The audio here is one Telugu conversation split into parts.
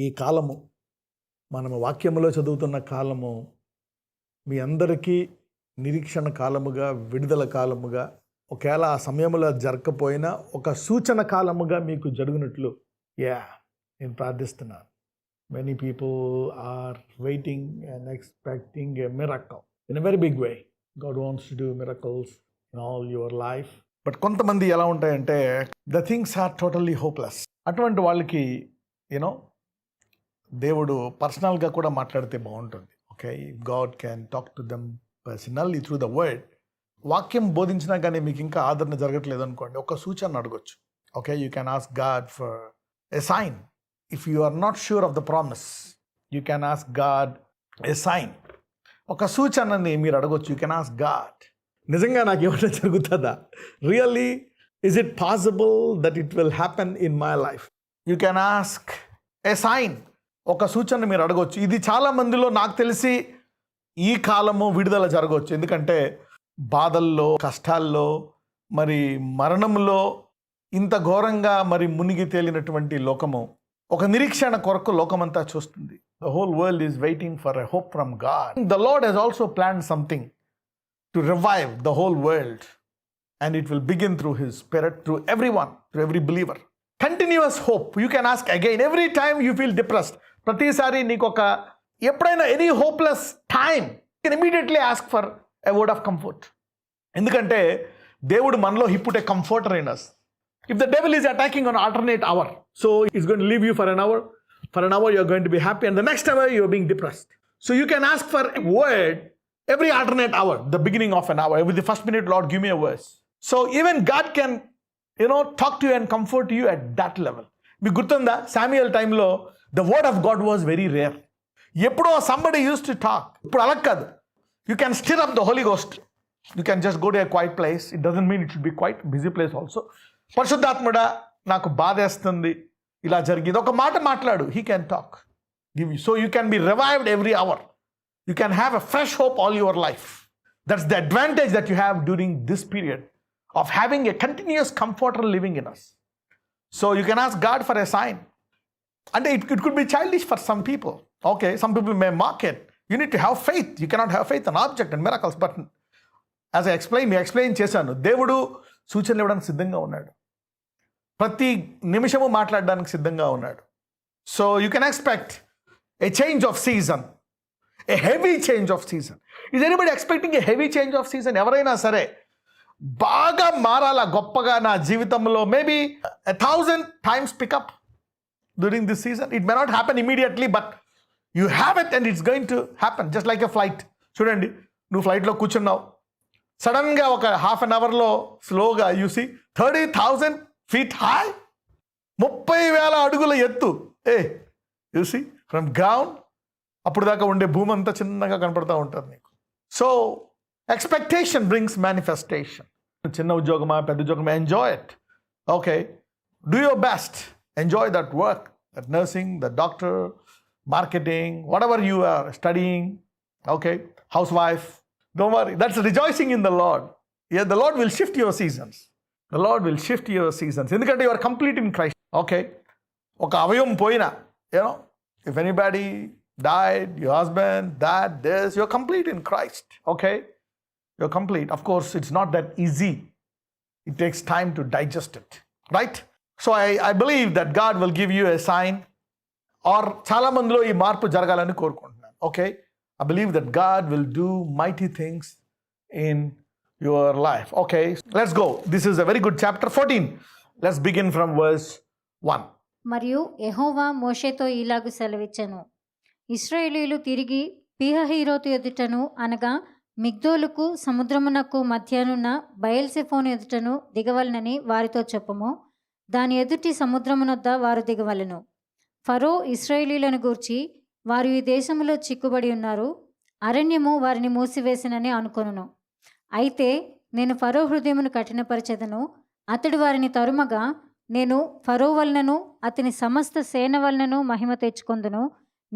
ఈ కాలము మనము వాక్యములో చదువుతున్న కాలము మీ అందరికీ నిరీక్షణ కాలముగా, విడుదల కాలముగా, ఒకవేళ ఆ సమయంలో జరగకపోయినా ఒక సూచన కాలముగా మీకు జరుగునట్లు నేను ప్రార్థిస్తున్నాను. Many people are waiting and expecting a miracle in a very big way. God wants to do miracles in all your life. But కొంతమంది ఎలా ఉంటాయంటే the things are totally hopeless. అటువంటి వాళ్ళకి యూనో దేవుడు పర్సనల్గా కూడా మాట్లాడితే బాగుంటుంది. Okay, God can talk to them personally through the word. వాక్యం బోధించినా కానీ మీకు ఇంకా ఆదరణ జరగట్లేదు అనుకోండి, ఒక సూచన అడగొచ్చు. Okay, you can ask God for a sign. If you are not sure of the promise, you can ask God a sign. ఒక సూచనని మీరు అడగొచ్చు. యూ కెన్ ఆస్క్ గాడ్, నిజంగా నాకు ఏమైనా జరుగుతుందా? Really is it possible that it will happen in my life? You can ask a sign. ఒక సూచన మీరు అడగవచ్చు. ఇది చాలా మందిలో నాకు తెలిసి ఈ కాలము విడుదల జరగవచ్చు. ఎందుకంటే బాధల్లో, కష్టాల్లో, మరి మరణంలో ఇంత ఘోరంగా మరి మునిగి తేలినటువంటి లోకము ఒక నిరీక్షణ కొరకు లోకమంతా చూస్తుంది. The whole world is waiting for a hope from God. The Lord has also planned something to revive the whole world, and it will begin through his spirit, through everyone, through every believer. Continuous hope. You can ask again every time you feel depressed. Pratisari nikoka eppudaina any hopeless time, you can immediately ask for a word of comfort. Endukante devudu manlo he put a comforter in us. If the devil is attacking on alternate hour, so he's going to leave you for an hour. For an hour you're going to be happy, and the next hour you're being depressed. So you can ask for a word every alternate hour, the beginning of an hour. Every the first minute, Lord, give me a verse. So even God can, talk to you and comfort you at that level. మీకు గుర్తుందా, సామ్యుయల్ టైంలో the word of God was very rare. ఎప్పుడో somebody used to talk. ఇప్పుడు అలా కాదు. You can stir up the Holy Ghost. You can just go to a quiet place. It doesn't mean it should be quiet, busy place also. పరిశుద్ధాత్ముడా, నాకు బాధేస్తుంది, ఇలా జరిగింది, ఒక మాట మాట్లాడు. He can talk, give you. So you can be revived every hour. You can have a fresh hope all your life. That's the advantage that you have during this period of having a continuous comforter living in us. So you can ask God for a sign. And it could be childish for some people. Okay, some people may mock it. You need to have faith. You cannot have faith in object and miracles. But as I explain చేశాను, దేవుడు సూచనలు ఇవ్వడానికి సిద్ధంగా ఉన్నాడు. ప్రతి నిమిషము మాట్లాడడానికి సిద్ధంగా ఉన్నాడు. So you can expect a change of season. A heavy change of season. Is anybody expecting a heavy change of season? ఎవరైనా సరే బాగా మారాలా, గొప్పగా నా జీవితంలో maybe 1,000 times pick up during this season. It may not happen immediately, but you have it and it's going to happen. Just like a flight. చూడండి, నువ్వు ఫ్లైట్లో కూర్చున్నావు, సడన్గా ఒక హాఫ్ అన్ అవర్లో స్లోగా you see 30,000 feet high, 30,000 అడుగుల ఎత్తు. You see from ground, అప్పుడు దాకా ఉండే భూమి అంతా చిన్నగా కనపడతా ఉంటుంది నీకు. So expectation brings manifestation. చిన్న ఉద్యోగమా, పెద్ద ఉద్యోగమా, enjoy it. Okay, do your best, enjoy that work, that nursing, that doctor, marketing, whatever you are studying. Okay, housewife, don't worry, that's rejoicing in the Lord. The Lord will shift your seasons. The Lord will shift your seasons. ఎందుకంటే you are complete in Christ. Okay, ఒక అవయవం పోయినా, if anybody died, your husband, that, this, you're complete in Christ. Okay, you're complete. Of course, it's not that easy. It takes time to digest it, right? So I believe that God will give you a sign, or చాలా మందిలో ఈ మార్పు జరగాలని కోరుకుంటున్నాను. Okay, I believe that God will do mighty things in your life. Okay, let's go. This is a very good chapter 14. Let's begin from verse 1. మరియు యెహోవా మోషేతో ఇలాగు సెలవిచ్చెను, ఇశ్రాయేలీయులు తిరిగి పీహహీరోతు ఎదుటను, అనగా మిగ్దోలుకు సముద్రమునకు మధ్యనున్న బయల్సెఫోను ఎదుటను దిగవలనని వారితో చెప్పుము. దాని ఎదుటి సముద్రమునొద్ద వారు దిగవలను. ఫరో ఇశ్రాయేలీయులను గూర్చి, వారు ఈ దేశములో చిక్కుబడి ఉన్నారు, అరణ్యము వారిని మూసివేసినని అనుకొనును. అయితే నేను ఫరో హృదయమును కఠినపరచెదను, అతడు వారిని తరుమగా నేను ఫరో వలనను అతని సమస్త సేన వలనను మహిమ తెచ్చుకొందును.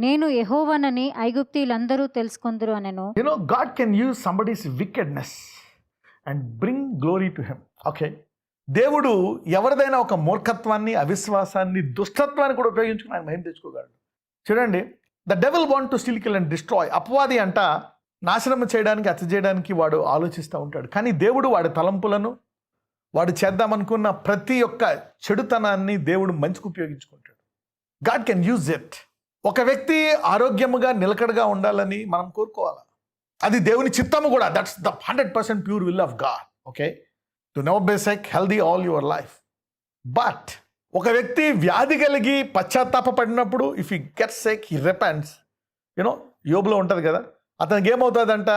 నేను యెహోవానని ఐగుప్తీయులందరూ తెలుసుకొందురు అనెను. God can use somebody's wickedness and bring glory to him. Okay, దేవుడు ఎవరిదైనా ఒక మూర్ఖత్వాన్ని, అవిశ్వాసాన్ని, దుష్టత్వాన్ని కూడా ఉపయోగించుకుని ఆయన మహిమ తెచ్చుకోగలడు. చూడండి, the devil want to steal, kill and destroy. అపవాది అంట నాశనం చేయడానికి, హత్య చేయడానికి వాడు ఆలోచిస్తూ ఉంటాడు. కానీ దేవుడు వాడి తలంపులను, వాడు చేద్దామనుకున్న ప్రతి ఒక్క చెడుతనాన్ని దేవుడు మంచికి ఉపయోగించుకుంటాడు. God can use it. ఒక వ్యక్తి ఆరోగ్యముగా నిలకడగా ఉండాలని మనం కోరుకోవాలి. అది దేవుని చిత్తము కూడా. That's the 100% pure will of God. Okay, to never be sick, healthy all your life. But ఒక వ్యక్తి వ్యాధి కలిగి పశ్చాత్తాపడినప్పుడు, if he gets sick, he repents. యోబులో ఉంటుంది కదా, అతనికి ఏమవుతుందంట,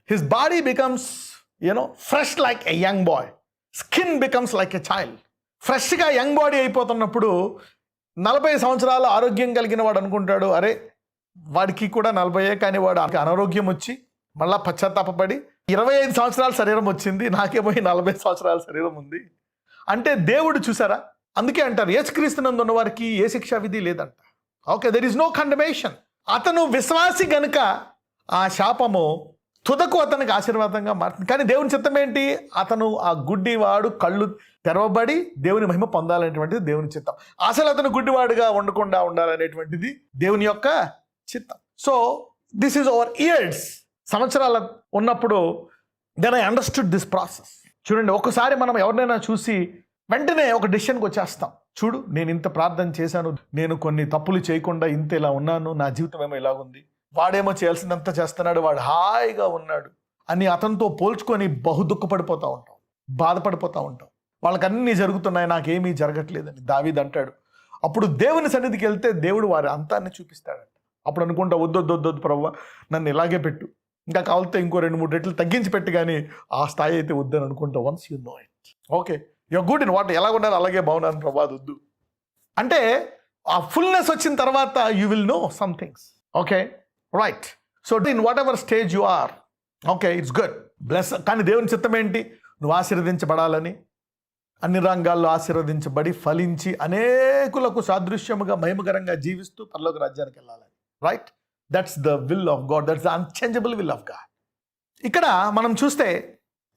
his body becomes fresh like a young boy, skin becomes like a child. ఫ్రెష్గా యంగ్ బాడీ అయిపోతున్నప్పుడు 40 సంవత్సరాలు ఆరోగ్యం కలిగిన వాడు అనుకుంటాడు, అరే వాడికి కూడా 40, కానీ వాడు అనారోగ్యం వచ్చి మళ్ళా పశ్చాత్తాపడి 25 సంవత్సరాల శరీరం వచ్చింది, నాకేమో 40 సంవత్సరాల శరీరం ఉంది అంటే దేవుడు చూసారా. అందుకే అంటారు, యేసుక్రీస్తునందు ఉన్న వారికి ఏ శిక్షా విధి లేదంట. Okay, there is no condemnation. అతను విశ్వాసి గనుక ఆ శాపము తుదకు అతనికి ఆశీర్వాదంగా మారుతుంది. కానీ దేవుని చిత్తం ఏంటి, అతను ఆ గుడ్డివాడు కళ్ళు తెరవబడి దేవుని మహిమ పొందాలనేటువంటిది దేవుని చిత్తం. అసలు అతను గుడ్డివాడుగా ఉండకుండా ఉండాలనేటువంటిది దేవుని యొక్క చిత్తం. So this is our years. సంవత్సరాల ఉన్నప్పుడు then I understood this process. చూడండి, ఒక్కసారి మనం ఎవరినైనా చూసి వెంటనే ఒక డెసిషన్కి వచ్చేస్తాం. చూడు, నేను ఇంత ప్రార్థన చేశాను, నేను కొన్ని తప్పులు చేయకుండా ఇంత ఇలా ఉన్నాను, నా జీవితం ఏమో ఇలాగుంది, వాడేమో చేయాల్సిందంతా చేస్తున్నాడు, వాడు హాయిగా ఉన్నాడు అని అతనితో పోల్చుకొని బహు దుఃఖపడిపోతూ ఉంటాం, బాధపడిపోతూ ఉంటాం. వాళ్ళకి అన్నీ జరుగుతున్నాయి, నాకేమీ జరగట్లేదని దావీదు అంటాడు. అప్పుడు దేవుని సన్నిధికి వెళ్తే దేవుడు వారి అంతాన్ని చూపిస్తాడంట. అప్పుడు అనుకుంటా, వద్దొద్దు ప్రభువా, నన్ను ఇలాగే పెట్టు, ఇంకా కావాలితే ఇంకో 2-3 రెట్లు తగ్గించి పెట్టి, కానీ ఆ స్థాయి అయితే వద్దని అనుకుంటా. Once you know it, okay, your good in what, ఎలా ఉన్నారు అలాగే బాగున్నాను ప్రభా, వద్దు అంటే ఆ ఫుల్నెస్ వచ్చిన తర్వాత you will know some things. Okay, right. So in whatever stage you are, okay, it's good, bless. కానీ దేవుని చిత్తం ఏంటి, నువ్వు ఆశీర్వదించబడాలని, అన్ని రంగాల్లో ఆశీర్వదించబడి ఫలించి అనేకులకు సాదృశ్యముగా మహిమకరంగా జీవిస్తూ పరలోక రాజ్యానికి వెళ్ళాలని. Right, that's the will of God, that's the unchangeable will of God. ఇక్కడ మనం చూస్తే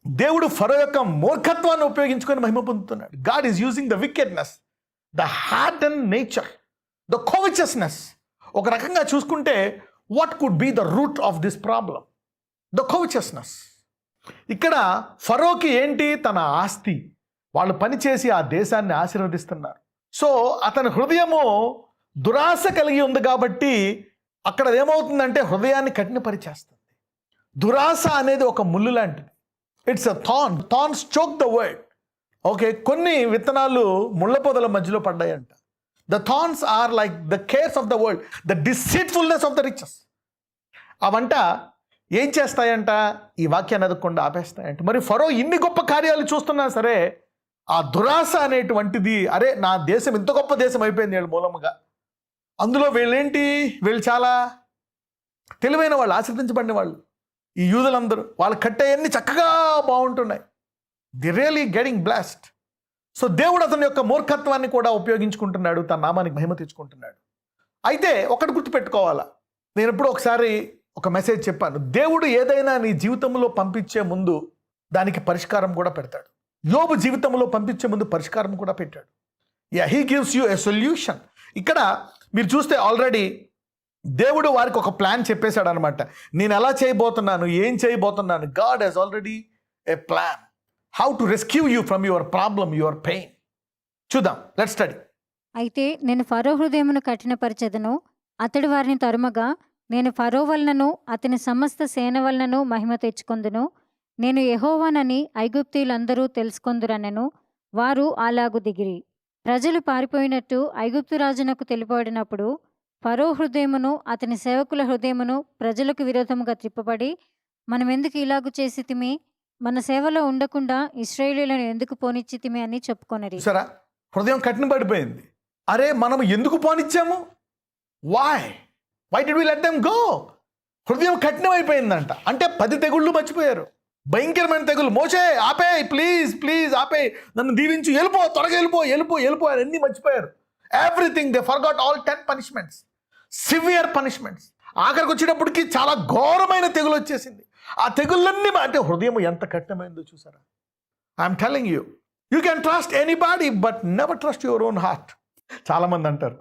దేవుడు ఫరో యొక్క మూర్ఖత్వాన్ని ఉపయోగించుకొని మహిమ పొందుతున్నాడు. God is using the wickedness, the hard and nature, the covetousness. ఒక రకంగా చూసుకుంటే what could be the root of this problem, the covetousness. ఇక్కడ ఫరోకి ఏంటి, తన ఆస్తి, వాళ్ళు పనిచేసి ఆ దేశాన్ని ఆశీర్వదిస్తున్నారు. సో అతని హృదయము దురాశ కలిగి ఉంది కాబట్టి అక్కడ ఏమవుతుందంటే హృదయాన్ని కఠినపరిచేస్తుంది. దురాశ అనేది ఒక ముళ్ళు లాంటిది. It's a thorn, thorns choke the word. Okay, కొన్ని విత్తనాలు ముళ్ళ పొదల మధ్యలో పడ్డాయంట. The thorns are like the cares of the world, the deceitfulness of the riches. అవంట ఏం చేస్తాయంట, ఈ వాక్యాన్ని ఎదగకుండా ఆపేస్తాయంట. మరి ఫరో ఇన్ని గొప్ప కార్యాలు చూస్తున్నా సరే ఆ దురాశ అనేటువంటిది, అరే నా దేశం ఇంత గొప్ప దేశం అయిపోయింది వీళ్ళ మూలముగా. అందులో వీళ్ళు చాలా తెలివైన వాళ్ళు, ఆశ్రదించబడిన వాళ్ళు. ఈ యూదులందరూ వాళ్ళు కట్టేయన్నీ చక్కగా బాగుంటున్నాయి. The really getting blessed. So దేవుడు అతని యొక్క మూర్ఖత్వాన్ని కూడా ఉపయోగించుకుంటున్నాడు, తన నామానికి మహిమ తెచ్చుకుంటున్నాడు. అయితే ఒకటి గుర్తుపెట్టుకోవాలా, నేను ఎప్పుడు ఒకసారి ఒక మెసేజ్ చెప్పాను, దేవుడు ఏదైనా నీ జీవితంలో పంపించే ముందు దానికి పరిష్కారం కూడా పెడతాడు. యోబు జీవితంలో పంపించే ముందు పరిష్కారం కూడా పెట్టాడు. He gives you a solution. ఇక్కడ మీరు చూస్తే ఆల్రెడీ దేవుడు వారికి ఒక ప్లాన్ చెప్పేశాడు అనమాట. నేను ఎలా చేయబోతున్నాను, ఏం చేయబోతున్నాను. God has already a plan how to rescue you from your problem, your pain. చూద్దాం, లెట్స్ స్టడీ. అయితే నేను ఫరో హృదయమును కఠినపరచెదను, అతడు వారిని తరుమగా, నేను ఫరో వలనను అతని సమస్త సేన వలనను మహిమ తెచ్చుకొందును. నేను యెహోవానని ఐగుప్తీయులందరూ తెలుసుకొందురనెను. వారు అలాగు దిగిరి. ప్రజలు పారిపోయినట్టు ఐగుప్తు రాజునకు తెలియబడినప్పుడు ఫరో హృదయమును అతని సేవకుల హృదయమును ప్రజలకు విరోధముగా త్రిప్పబడి, మనం ఎందుకు ఇలాగు చేసితిమి, మన సేవలో ఉండకుండా ఇశ్రాయేలీయులను ఎందుకు పోనిచ్చితిమి అని చెప్పుకొనిరి. సరే, హృదయం కఠినపడిపోయింది. అరే మనం ఎందుకు పోనిచ్చాము, why did we let them go? హృదయం కఠినమైపోయిందంట. అంటే 10 తెగుళ్ళు మర్చిపోయారు, భయంకరమైన తెగులు. మోషే ఆపే, ప్లీజ్ ఆపే, నన్ను దీవించు, వెళ్ళిపో, త్వరగా వెళ్ళిపో అని అన్నీ మర్చిపోయారు. Everything, they forgot all 10 punishments, severe punishments. ఆఖరికి వచ్చేటప్పటికి చాలా ఘోరమైన తెగులు వచ్చేసింది. ఆ తెగుళ్ళన్నీ అంటే హృదయం ఎంత కఠినమైందో చూసారా. I'm telling you, you can trust anybody but never trust your own heart. చాలామంది అంటారు,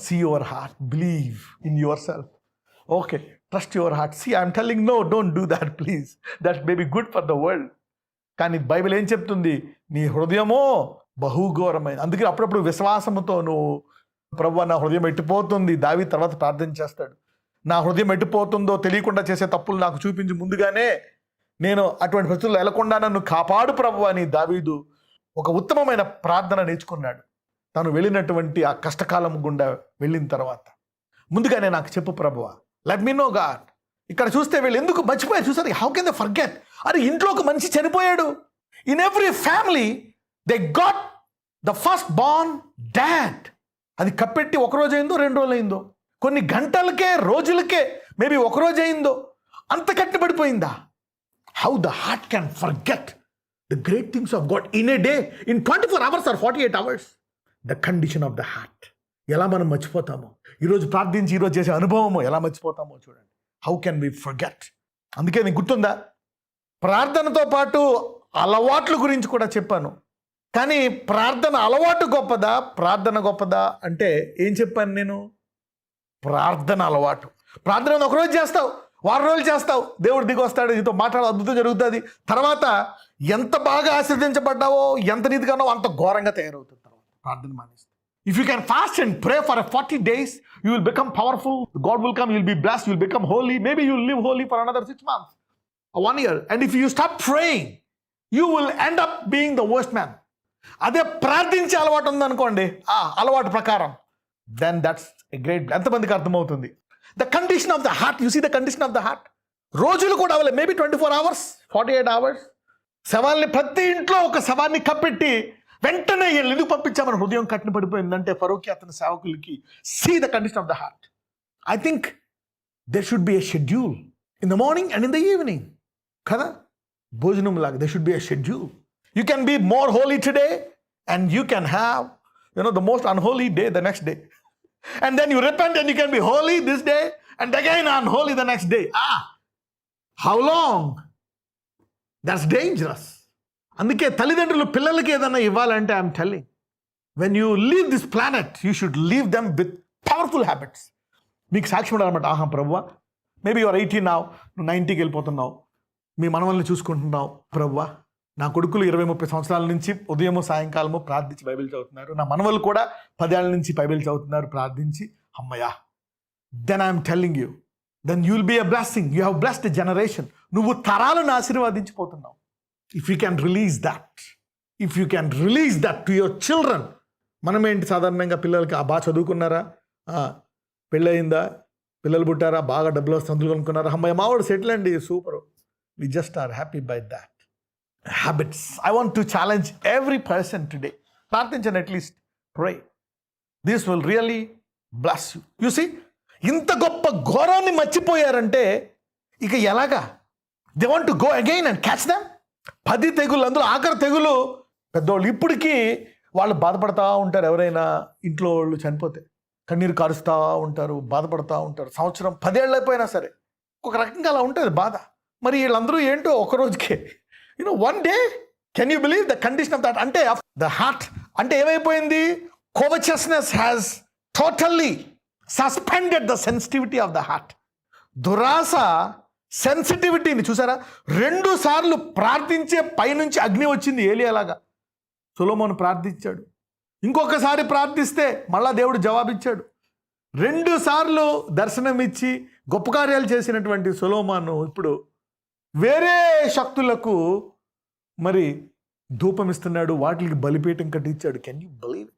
See your heart, believe in yourself. Okay, trust your heart. See, I'm telling no, don't do that, please. That may be good for the world. కానీ బైబిల్ ఏం చెప్తుంది? నీ హృదయమో బహుఘోరమైన. అందుకే అప్పుడప్పుడు విశ్వాసంతో నువ్వు, ప్రభువా నా హృదయం ఎట్టిపోతుంది, దావీదు తర్వాత ప్రార్థన చేస్తాడు. నా హృదయం ఎట్టిపోతుందో తెలియకుండా చేసే తప్పులు నాకు చూపించి ముందుగానే నేను అటువంటి పరిస్థితుల్లో వెళ్లకుండా నన్ను కాపాడు ప్రభువా అని దావీదు ఒక ఉత్తమమైన ప్రార్థన నేర్చుకున్నాడు. తను వెళ్ళినటువంటి ఆ కష్టకాలం గుండా వెళ్ళిన తర్వాత ముందుగానే నాకు చెప్పు ప్రభువా, లెట్ మీ నో గాడ్. ఇక్కడ చూస్తే వీళ్ళు ఎందుకు మర్చిపోయారు చూసారు? How can they forget? అరే ఇంట్లో ఒక మనిషి చనిపోయాడు. In every family they got the first born dad. అది కప్పెట్టి ఒక రోజు అయిందో 2 రోజులు అయిందో, కొన్ని గంటలకే రోజులకే, మేబీ ఒక రోజు అయిందో, అంత కట్టిపడిపోయిందా? How the heart can forget the great things of God in a day, in 24 hours or 48 hours? The condition of the heart. ఎలా మనం మర్చిపోతామో, ఈరోజు ప్రార్థించి ఈరోజు చేసే అనుభవము ఎలా మర్చిపోతామో చూడండి. How can we forget? అందుకే నీకు గుర్తుందా, ప్రార్థనతో పాటు అలవాట్ల గురించి కూడా చెప్పాను. కానీ ప్రార్థన అలవాటు గొప్పదా, ప్రార్థన గొప్పదా అంటే ఏం చెప్పాను నేను? ప్రార్థన అలవాటు. ప్రార్థన ఒకరోజు చేస్తావు, 6 రోజులు చేస్తావు, దేవుడు దిగి వస్తాడు, నీతో మాట్లాడే అద్భుతం జరుగుతుంది. తర్వాత ఎంత బాగా ఆశీర్వదించబడ్డావో, ఎంత నీతిగానో అంత ఘోరంగా తయారవుతుంది. తర్వాత ప్రార్థన మానేస్తే. If you can fast and pray for 40 days, you will become powerful. God will come, you will be blessed, you will become holy. Maybe you will live holy for another 6 months or 1 year. And if you stop praying, you will end up being the worst man. అదే ప్రార్థించే అలవాటు ఉందనుకోండి, ఆ అలవాటు ప్రకారం, then that's a great. ఎంతమందికి అర్థమవుతుంది? The condition of the heart, you see the condition of the heart. రోజులు కూడా అవ్వలేదు, మేబీ 24 hours, 48 hours. శవాల్ని ప్రతి ఇంట్లో ఒక శవాన్ని కప్పెట్టి వెంటనే ఎందుకు పంపించామని హృదయం కట్టిన పడిపోయిందంటే ఫరోకి అతని సేవకులకి. See the condition of the heart. I think there should be a schedule in the morning and in the evening కదా, భోజనం లాగా there should be a schedule. You can be more holy today and you can have the most unholy day the next day. And then you repent and you can be holy this day and again unholy the next day. How long? That's dangerous. అందుకే తల్లిదండ్రులు పిల్లలకి ఏదైనా ఇవ్వాలంటే I'm telling, when you leave this planet, you should leave them with powerful habits. మీకు సాక్ష్యం ఉండాలన్నమాట. ఆహా ప్రభువా, మేబీ యువర్ 80 now, నువ్వు 90కి వెళ్ళిపోతున్నావు, మీ మనవల్ని చూసుకుంటున్నావు. ప్రభువా, నా కొడుకులు 20-30 సంవత్సరాల నుంచి ఉదయము సాయంకాలము ప్రార్థించి బైబిల్ చదువుతున్నారు. నా మనవలు కూడా 10 ఏళ్ళ నుంచి బైబిల్ చదువుతున్నారు ప్రార్థించి. అమ్మయ్యా, then I'm telling you, then you will be a blessing. You have blessed a generation. నువ్వు తరాలను ఆశీర్వదించిపోతున్నావు. If you can release that to your children. మనం ఏంటి సాధారణంగా పిల్లలకి బాగా చదువుకున్నారా, పెళ్ళయిందా, పిల్లలు పుట్టారా, బాగా డబ్బులు సందులు కొనుక్కున్నారా, అమ్మాయి మావాడు సెటిల్ అండి, super. We just are happy by that. Habits. I want to challenge every person today. ప్రార్థించండి, at least pray. This will really bless you. You see, ఇంత గొప్ప ఘోరాన్ని మర్చిపోయారంటే ఇక ఎలాగా? They want to go again and catch them. 10 తెగులు, అందులో ఆఖరి తెగులు పెద్దోళ్ళు. ఇప్పటికీ వాళ్ళు బాధపడతా ఉంటారు. ఎవరైనా ఇంట్లో వాళ్ళు చనిపోతే కన్నీరు కారుస్తూ ఉంటారు, బాధపడతా ఉంటారు. సంవత్సరం 10 ఏళ్ళు అయిపోయినా సరే ఒక రకంగా అలా ఉంటుంది బాధ. మరి వీళ్ళందరూ ఏంటో ఒకరోజుకే, one day, can you believe the condition of that? అంటే the heart అంటే ఏమైపోయింది? Covetousness has totally suspended the sensitivity of the heart. దురాశ సెన్సిటివిటీని చూసారా? 2 సార్లు ప్రార్థించే పైనుంచి అగ్ని వచ్చింది ఏలియాలాగా. సొలొమోను ప్రార్థించాడు, ఇంకొకసారి ప్రార్థిస్తే మళ్ళా దేవుడు జవాబిచ్చాడు. 2 సార్లు దర్శనం ఇచ్చి గొప్ప కార్యాలు చేసినటువంటి సొలొమోను ఇప్పుడు వేరే శక్తులకు మరి ధూపం ఇస్తున్నాడు, వాటికి బలిపీఠం కట్టించాడు. Can you believe?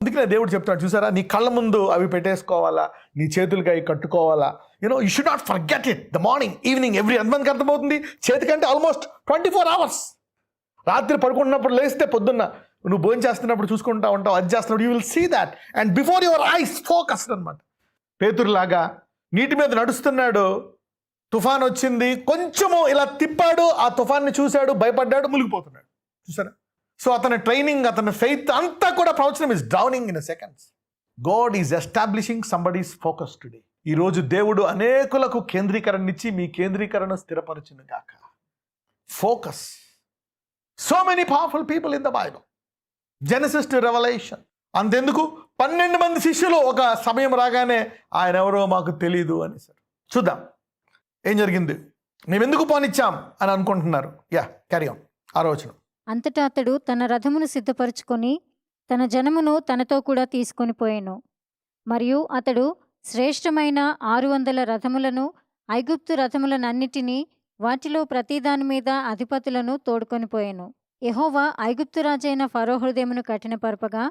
అందుకనే దేవుడు చెప్తాడు చూసారా, నీ కళ్ళ ముందు అవి పెట్టేసుకోవాలా, నీ చేతులకి అవి కట్టుకోవాలా. You should not forget it the morning, evening, every. ఎంతమందికి అర్థమవుతుంది? చేతికంటే ఆల్మోస్ట్ 24 hours. రాత్రి పడుకుంటున్నప్పుడు లేస్తే పొద్దున్న నువ్వు భోజనం చేస్తున్నప్పుడు చూసుకుంటా ఉంటావు, అది చేస్తున్నప్పుడు you will see that and before your eyes focused అనమాట. పేతురులాగా నీటి మీద నడుస్తున్నాడు, తుఫాన్ వచ్చింది, కొంచెము ఇలా తిప్పాడు, ఆ తుఫాన్ని చూశాడు, భయపడ్డాడు, మునిగిపోతున్నాడు. చూసారా? సో అతని ట్రైనింగ్, అతని ఫెయిత్ అంతా కూడా ప్రవచనం is drowning in seconds. God is establishing somebody's focus today. ఈరోజు దేవుడు అనేకులకు కేంద్రీకరణ ఇచ్చి మీ కేంద్రీకరణ స్థిరపరచును గాక. Focus. So many powerful people in the Bible, Genesis to revolution. అంతెందుకు 12 మంది శిష్యులు ఒక సమయం రాగానే ఆయన ఎవరో మాకు తెలీదు అనేసారు. చూద్దాం ఏం జరిగింది. మేము ఎందుకు పోనిచ్చాం అని అనుకుంటున్నారు. Carry on. 6వ వచనం. అంతటా అతడు తన రథమును సిద్ధపరచుకొని తన జనమును తనతో కూడా తీసుకొని పోయెను. మరియు అతడు శ్రేష్టమైన 600 రథములను, ఐగుప్తు రథములనన్నిటినీ, వాటిలో ప్రతిదాని మీద అధిపతులను తోడుకొని పోయెను. యెహోవా ఐగుప్తు రాజైన ఫరో హృదయమును కఠినపరపగా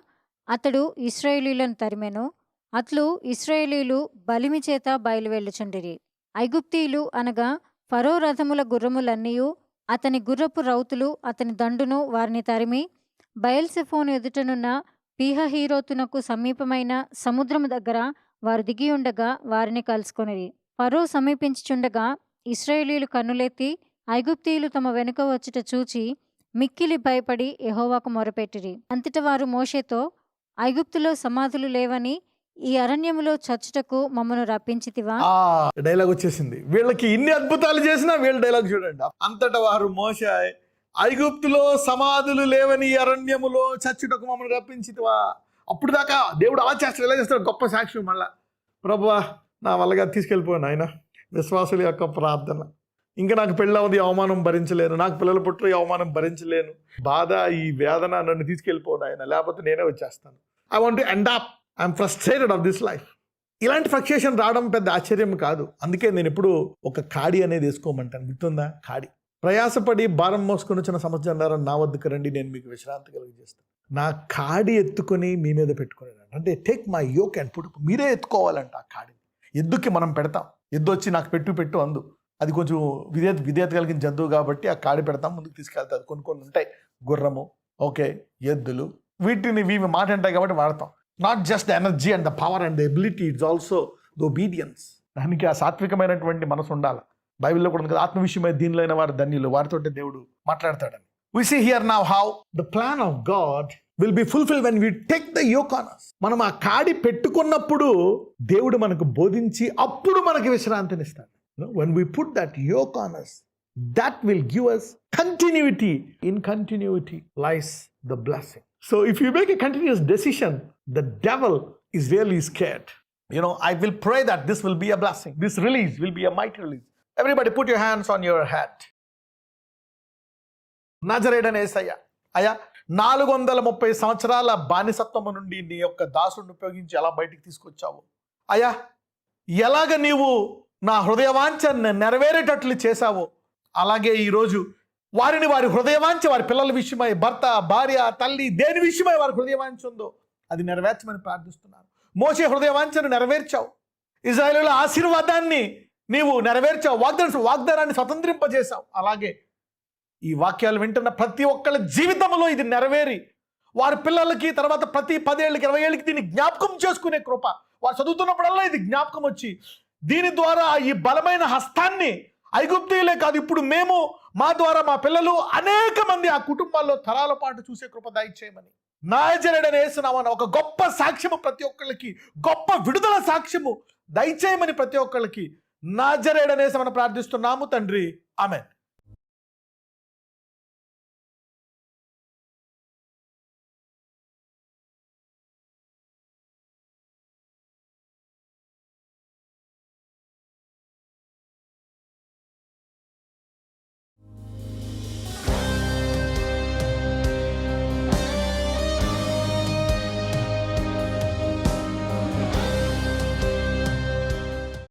అతడు ఇశ్రాయేలీయులను తరిమెను. అట్లు ఇశ్రాయేలీయులు బలిమి చేత బయలువెళ్ళుచుండిరి. ఐగుప్తీయులు అనగా ఫరో రథముల గుర్రములన్నీయు, అతని గుర్రపు రౌతులు, అతని దండును వారిని తరిమి బయల్సెఫోను ఎదుటనున్న పీహహీరోతునకు సమీపమైన సముద్రము దగ్గర వారు దిగి ఉండగా వారిని కలుసుకొనిరి. ఫరో సమీపించుచుండగా ఇశ్రాయేలీయులు కన్నులెత్తి ఐగుప్తీయులు తమ వెనుక వచ్చుట చూచి మిక్కిలి భయపడి యెహోవాకు మొరపెట్టిరి. అంతట వారు మోషేతో, ఐగుప్తులో సమాధులు లేవని ఈ అరణ్యములో చచ్చుటకు మమ్మను రప్పించితివా? డైలాగ్ వచ్చేసింది. వీళ్ళకి ఇన్ని అద్భుతాలు చేసినా వీళ్ళ డైలాగ్ చూడండి. అంతటా వారు మోషే, ఐగుప్తులో సమాధులు లేవని ఈ అరణ్యములో చచ్చుటకు మమ్మల్ని రప్పించితివా. అప్పుడు దాకా దేవుడు అలా చేస్తాడు, ఎలా చేస్తాడు, గొప్ప సాక్ష్యం. మళ్ళా ప్రభువా నా వల్లగా తీసుకెళ్ళిపోయాను ఆయన విశ్వాసుల యొక్క ప్రార్థన. ఇంకా నాకు పెళ్ళవది, అవమానం భరించలేను, నాకు పిల్లలు పుట్టరు, అవమానం భరించలేను, బాధ, ఈ వేదన నన్ను తీసుకెళ్ళిపోను ఆయన, లేకపోతే నేనే వచ్చేస్తాను. I want to end up, I'm frustrated of this life. ఇలాంటి ఫ్రస్ట్రేషన్ రావడం పెద్ద ఆశ్చర్యం కాదు. అందుకే నేను ఎప్పుడు ఒక కాడి అనేది వేసుకోమంటాను. గుర్తుందా? కాడి. ప్రయాసపడి భారం మోసుకొని వచ్చిన సంవత్సరాలు నా వద్దకు రండి, నేను మీకు విశ్రాంతి కలిగజేస్తాను. నా కాడి ఎత్తుకొని మీ మీద పెట్టుకున్నాను. అంటే take my yoke and put. మీరే ఎత్తుకోవాలంట ఆ కాడిని. ఎద్దుకి మనం పెడతాం, ఎద్దు వచ్చి నాకు పెట్టు అందు. అది కొంచెం విధేయత కలిగిన జంతువు కాబట్టి ఆ కాడి పెడతాం, ముందుకు తీసుకెళ్తాది. కొన్ని ఉంటాయి, గుర్రము, ఎద్దులు, వీటిని మాట అంటాయి కాబట్టి వాడతాం. Not just the energy and the power and the ability, it's also the obedience. దానికి ఆ సాత్వికమైనటువంటి మనసు ఉండాలి. బైబిల్లో కూడా ఉంది కదా, ఆత్మ విషయమై దీనిలైన వారు ధన్యులు, వారితో దేవుడు మాట్లాడతాడని. We see here now how the plan of God will be fulfilled when we take the yoke on us. మనం ఆ కాడి పెట్టుకున్నప్పుడు దేవుడు మనకు బోధించి అప్పుడు మనకి విశ్రాంతినిస్తాడు. When we put that yoke on us, that will give us continuity. In continuity lies the blessing. So if you make a continuous decision, the devil is really scared. I will pray that this will be a blessing. This release will be a mighty release. Everybody put your hands on your head. నజరేయుడైన యేసయ్య, అయ్యా 430 సంవత్సరాల బానిసత్వము నుండి నీ యొక్క దాసుడిని ఉపయోగించి ఎలా బయటికి తీసుకొచ్చావు అయ్యా, ఎలాగ నీవు నా హృదయవాంఛను నెరవేరేటట్లు చేశావో అలాగే ఈరోజు వారి హృదయవాంఛ, వారి పిల్లల విషయమై, భర్త, భార్య, తల్లి, దేని విషయమై వారి హృదయవాంఛ ఉందో అది నెరవేర్చమని ప్రార్థిస్తున్నాను. మోషే హృదయవాంఛను నెరవేర్చావు, ఇశ్రాయేలుల ఆశీర్వాదాన్ని నీవు నెరవేర్చావు, వాగ్దానాన్ని స్వతంత్రింపజేశావు. అలాగే ఈ వాక్యాలు వింటున్న ప్రతి ఒక్కళ్ళ జీవితంలో ఇది నెరవేరి వారి పిల్లలకి తర్వాత ప్రతి 10 ఏళ్ళకి 20 ఏళ్ళకి దీన్ని జ్ఞాపకం చేసుకునే కృప, వారు చదువుతున్నప్పుడల్లా ఇది జ్ఞాపకం వచ్చి దీని ద్వారా ఈ బలమైన హస్తాన్ని ఐగుప్తీయులే కాదు, ఇప్పుడు మేము, మా ద్వారా మా పిల్లలు, అనేక మంది ఆ కుటుంబాల్లో తరాల పాటు చూసే కృప దయచేయమని నజరేయుడైన యేసు నామమున ఒక గొప్ప సాక్ష్యము ప్రతి ఒక్కళ్ళకి, గొప్ప విడుదల సాక్ష్యము దయచేయమని ప్రతి ఒక్కళ్ళకి నజరేయుడైన యేసు నామమున ప్రార్థిస్తున్నాము తండ్రి. ఆమేన్.